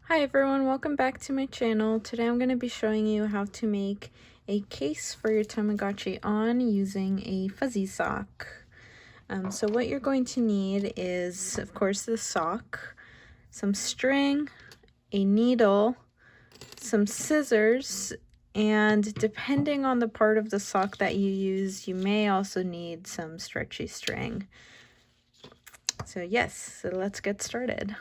Hi everyone, welcome back to my channel. Today I'm going to be showing you how to make a case for your Tamagotchi on using a fuzzy sock. So what you're going to need is, of course, the sock, some string, a needle, some scissors, and depending on the part of the sock that you use, you may also need some stretchy string. So let's get started.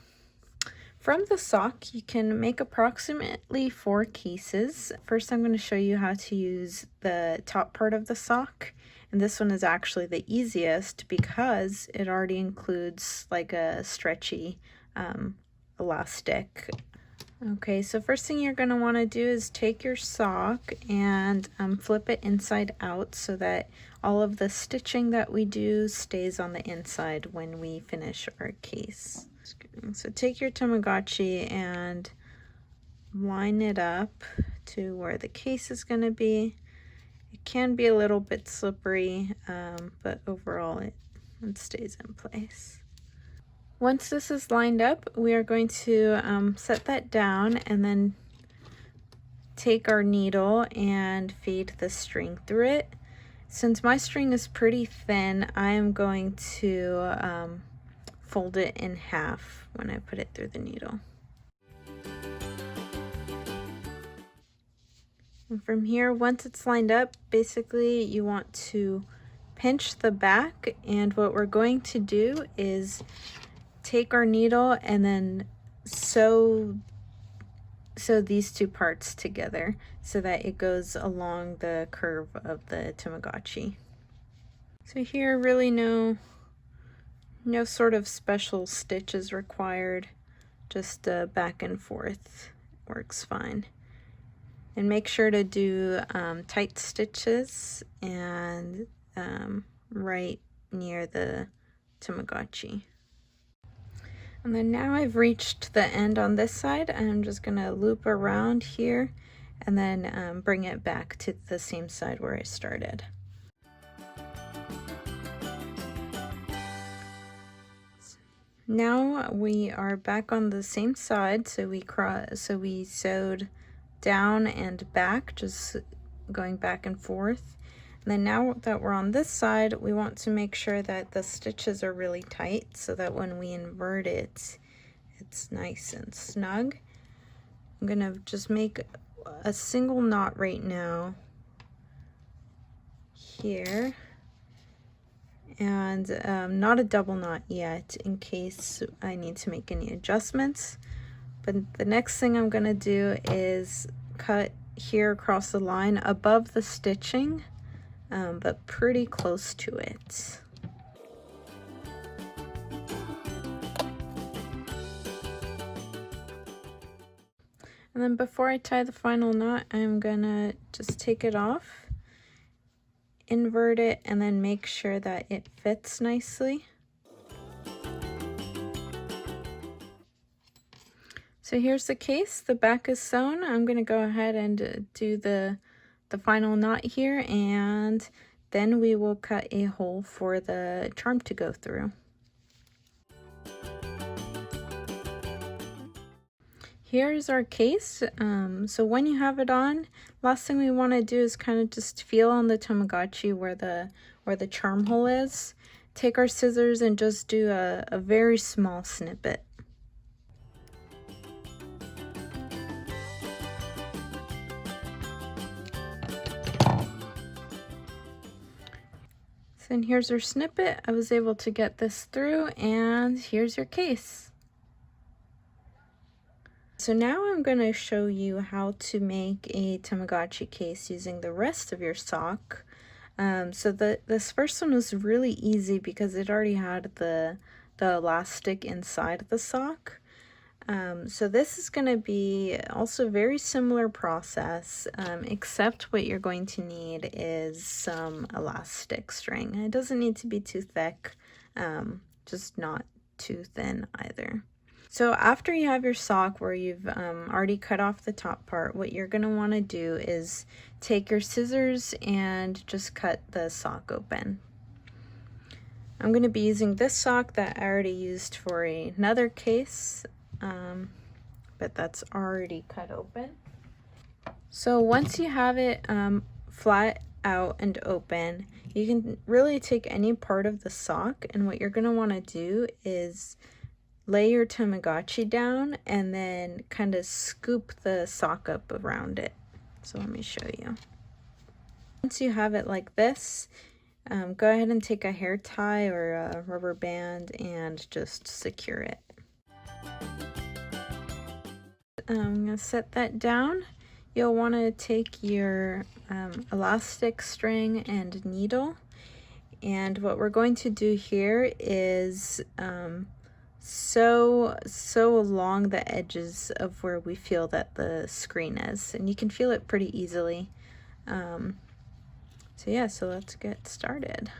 From the sock, you can make approximately 4 cases. First, I'm going to show you how to use the top part of the sock. And this one is actually the easiest because it already includes like a stretchy elastic. Okay, so first thing you're going to want to do is take your sock and flip it inside out so that all of the stitching that we do stays on the inside when we finish our case. So take your Tamagotchi and line it up to where the case is going to be. It can be a little bit slippery, but overall it stays in place. Once this is lined up, we are going to set that down and then take our needle and feed the string through it. Since my string is pretty thin, I am going to fold it in half when I put it through the needle. And from here, once it's lined up, basically you want to pinch the back, and what we're going to do is take our needle and then sew these two parts together so that it goes along the curve of the Tamagotchi. So here, really no sort of special stitch is required, just back and forth works fine. And make sure to do tight stitches and right near the Tamagotchi. And then now I've reached the end on this side, I'm just going to loop around here and then bring it back to the same side where I started. Now we are back on the same side, so we sewed down and back, just going back and forth. And then now that we're on this side, we want to make sure that the stitches are really tight so that when we invert it, it's nice and snug. I'm gonna just make a single knot right now here, and not a double knot yet in case I need to make any adjustments. But the next thing I'm gonna do is cut here across the line above the stitching, but pretty close to it. And then before I tie the final knot, I'm gonna just take it off, invert it, and then make sure that it fits nicely. So here's the case, the back is sewn. I'm going to go ahead and do the final knot here, and then we will cut a hole for the charm to go through. Here's our case. So when you have it on, last thing we want to do is kind of just feel on the Tamagotchi where the charm hole is. Take our scissors and just do a very small snippet. And here's our snippet. I was able to get this through, and here's your case. So now I'm going to show you how to make a Tamagotchi case using the rest of your sock. So this first one was really easy because it already had the elastic inside the sock. So this is going to be also a very similar process, except what you're going to need is some elastic string. It doesn't need to be too thick, just not too thin either. So after you have your sock where you've already cut off the top part, what you're going to want to do is take your scissors and just cut the sock open. I'm going to be using this sock that I already used for another case. but that's already cut open. So once you have it flat out and open, you can really take any part of the sock, and what you're going to want to do is lay your Tamagotchi down and then kind of scoop the sock up around it. So let me show you. Once you have it like this, go ahead and take a hair tie or a rubber band and just secure it. I'm going to set that down. You'll want to take your elastic string and needle, and what we're going to do here is sew along the edges of where we feel that the screen is, and you can feel it pretty easily. So yeah, so let's get started.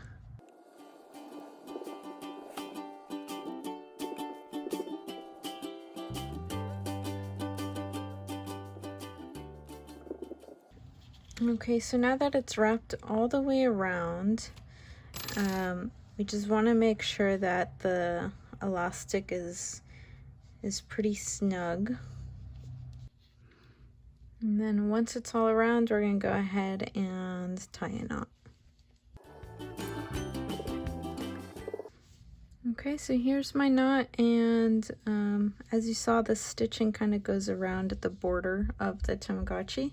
Okay, so now that it's wrapped all the way around, we just want to make sure that the elastic is pretty snug. And then once it's all around, we're going to go ahead and tie a knot. Okay, so here's my knot, and as you saw, the stitching kind of goes around at the border of the Tamagotchi.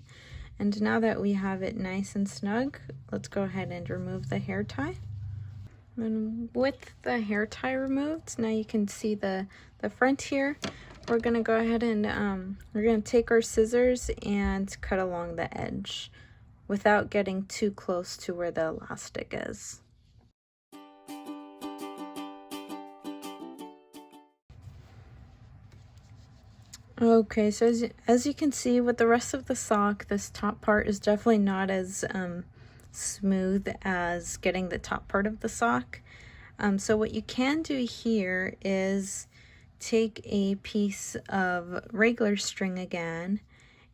And now that we have it nice and snug, let's go ahead and remove the hair tie. And with the hair tie removed, now you can see the front here. We're going to go ahead and we're going to take our scissors and cut along the edge without getting too close to where the elastic is. Okay, so as you can see with the rest of the sock, this top part is definitely not as smooth as getting the top part of the sock. So what you can do here is take a piece of regular string again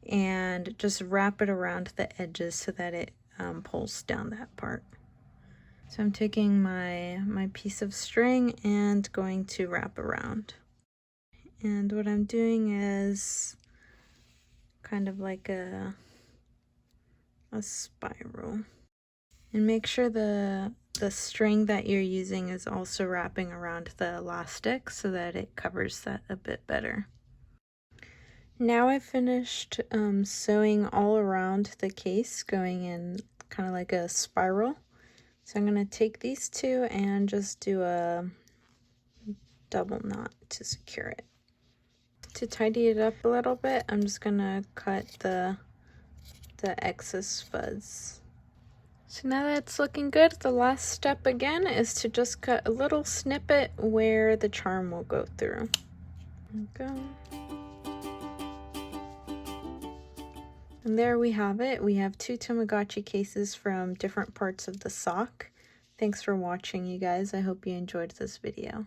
and just wrap it around the edges so that it pulls down that part. So I'm taking my piece of string and going to wrap around. And what I'm doing is kind of like a spiral. And make sure the string that you're using is also wrapping around the elastic so that it covers that a bit better. Now I've finished sewing all around the case, going in kind of like a spiral. So I'm going to take these two and just do a double knot to secure it. To tidy it up a little bit, I'm just going to cut the excess fuzz. So now that it's looking good, the last step again is to just cut a little snippet where the charm will go through. There we go. And there we have it. We have 2 Tamagotchi cases from different parts of the sock. Thanks for watching, you guys. I hope you enjoyed this video.